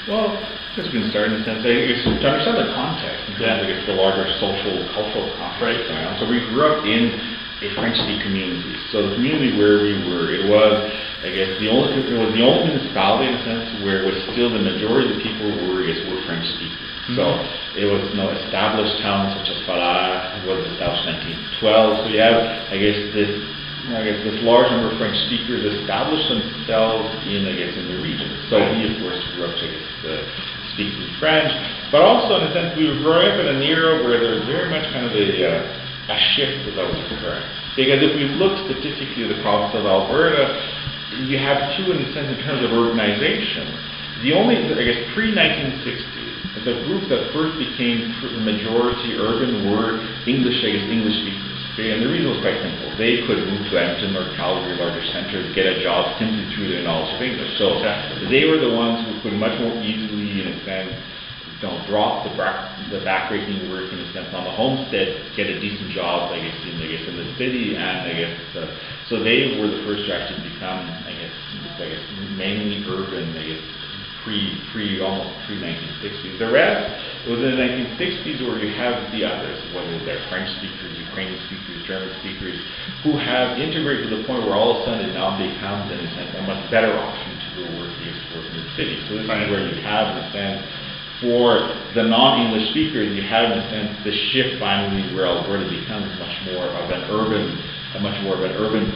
Well, because we can start in the sense that to understand the context, in terms of, I guess, the larger social, cultural context going on. So we grew up in a French-speaking community. So the community where we were, it was, I guess, it was the only municipality in a sense where it was still the majority of the people were French speaking. So it was established towns such as Fala was established in 1912. So you have, I guess, this large number of French speakers established themselves in the region. So we, of course, grew up speaking French, but also in a sense we were growing up in an era where there was very much kind of a shift that was occurring. Because if we look statistically at the province of Alberta, you have two in a sense in terms of urbanization. The only, I guess, pre-1960, the groups that first became the majority urban were English speakers. Okay? And the reason was quite simple. They could move to Edmonton or Calgary, larger centers, get a job simply through their knowledge of English. So they were the ones who could much more easily, in a sense, drop the backbreaking work in a sense on the homestead, get a decent job, I guess in the city, and so they were the first to actually become, I guess mainly urban, almost pre-1960s. The rest, it was in the 1960s where you have the others, whether they're French speakers, Ukrainian speakers, German speakers, who have integrated to the point where all of a sudden it now becomes, in a sense, a much better option to go work in the city. So this is where you have, in a sense, for the non-English speakers, you have, in a sense, the shift finally where Alberta becomes much more of an urban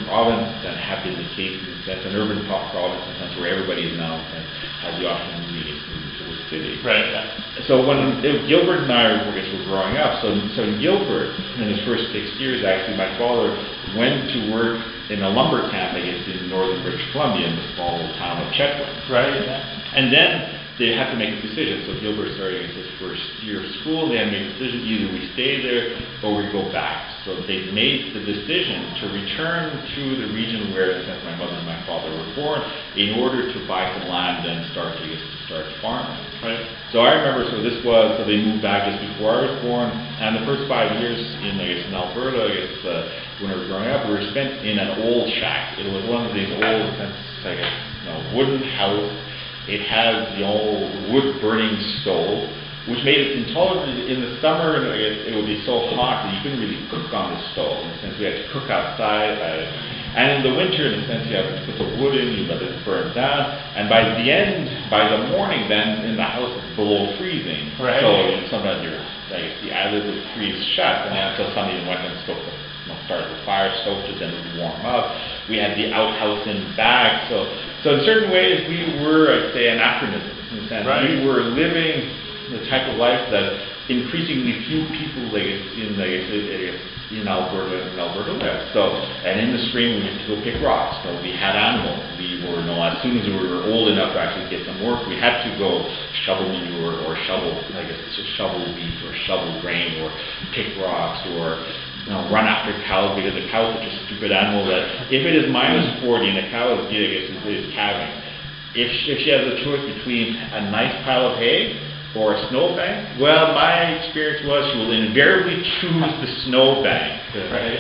province than had been the case in a sense, an urban province in a sense where everybody is now, in a sense, has the opportunity to move to the city. Right. Yeah. So when Gilbert and I, I guess, were growing up, so Gilbert, in his first 6 years, actually, my father went to work in a lumber camp, I guess, in northern British Columbia, in the small town of Chetwynd. Right. Yeah. And then they had to make a decision. So Gilbert started his first year of school. They had to make a decision: either we stay there or we go back. So they made the decision to return to the region where, in a sense, my mother and my father were born, in order to buy some land and start farming. Right. So I remember. So they moved back just before I was born, and the first 5 years in Alberta, when I was growing up, we were spent in an old shack. It was one of these old, wooden house. It had the old wood-burning stove, which made it intolerable. In the summer, it would be so hot that you couldn't really cook on the stove. In a sense, we had to cook outside. And in the winter, in a sense, you have to put the wood in, you let it burn down. And by the morning, then, in the house, it's below freezing. Right. So sometimes the eyelids would freeze shut, and until somebody went and started the fire, stoked it, then it would warm up. We had the outhouse in back. So in certain ways, we were, I'd say, anachronisms in a sense. Right. We were living the type of life that increasingly few people, in Alberta live. So, and in the spring, we had to go pick rocks. So we had animals. As soon as we were old enough to actually get some work, we had to go shovel manure or shovel wheat or shovel grain or pick rocks or run after cows, because a cow is such a stupid animal that if it is -40 and a cow is calving, if she has a choice between a nice pile of hay or a snowbank, well, my experience was she will invariably choose the snowbank. Right.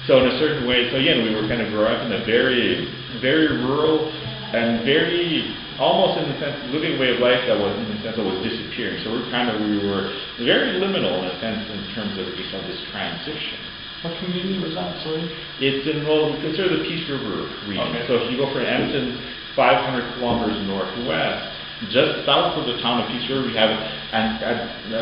So in a certain way, again, we were kind of growing up in a very, very rural and very, almost in the sense, living a way of life that was, in the sense, that was disappearing. So we were very liminal in a sense in terms of this transition. What community was that, sorry? It's in, we consider the Peace River region. Okay. So if you go from Edmonton, 500 kilometers northwest, just south of the town of Peace River, we have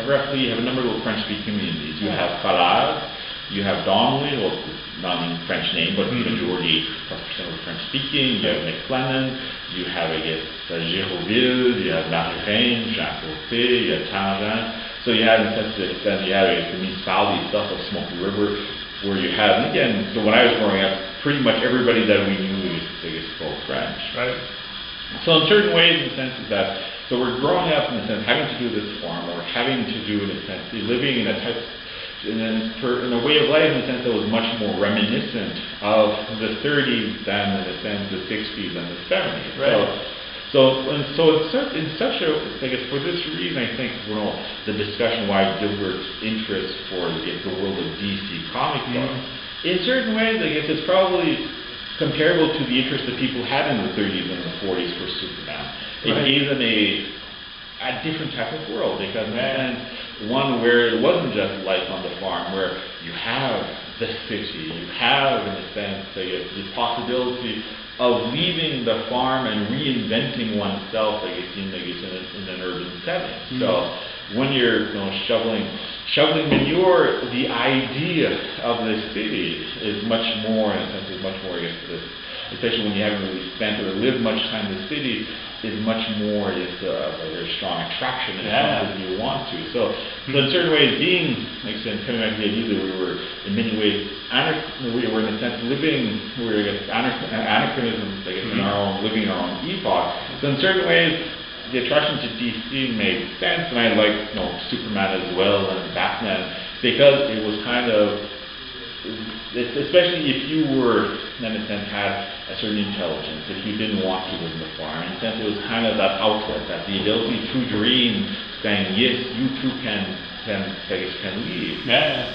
roughly a number of little French-speaking communities. You have Falade, you have Donnelly, well, not in French name, but the majority, +% of French-speaking. You have McLennan, you have, I guess, Géroville, you have Marie-Reine, Jacques-Côté, you have Tangent. So you have, in the sense that you have the municipality itself of Smoky River, where you have, and again, so when I was growing up, pretty much everybody that we knew spoke French. Right. So in certain ways, in the sense that, so we're growing up in the sense having to do this farm, or having to do, in a sense, living in a type, in a way of life, in a sense that was much more reminiscent of the 30s than, in a sense, the 60s and the 70s. Right. So in such a, I guess, for this reason, I think, the discussion why Gilbert's interest for the world of DC comic books, in certain ways, I guess it's probably comparable to the interest that people had in the 30s and the 40s for Superman. It gave them a different type of world, because in a sense, one where it wasn't just life on the farm, where you have the city, you have, in a sense, the possibility of leaving the farm and reinventing oneself, in an urban setting. So when you're shoveling manure, the idea of the city is much more, in a sense, especially when you haven't really spent or lived much time in the city, is much more just a very strong attraction as much as you want to. So in certain ways, coming back to the idea that we were in many ways, we were in a sense living, we were anachronisms, in our own, living our own epoch. So in certain ways, the attraction to DC made sense, and I liked Superman as well and Batman, because it was kind of, especially if you were, in a sense, had a certain intelligence, if you didn't want to live in the farm, in a sense, it was kind of that outlet, that the ability to dream, saying, yes, you too can leave. Yeah.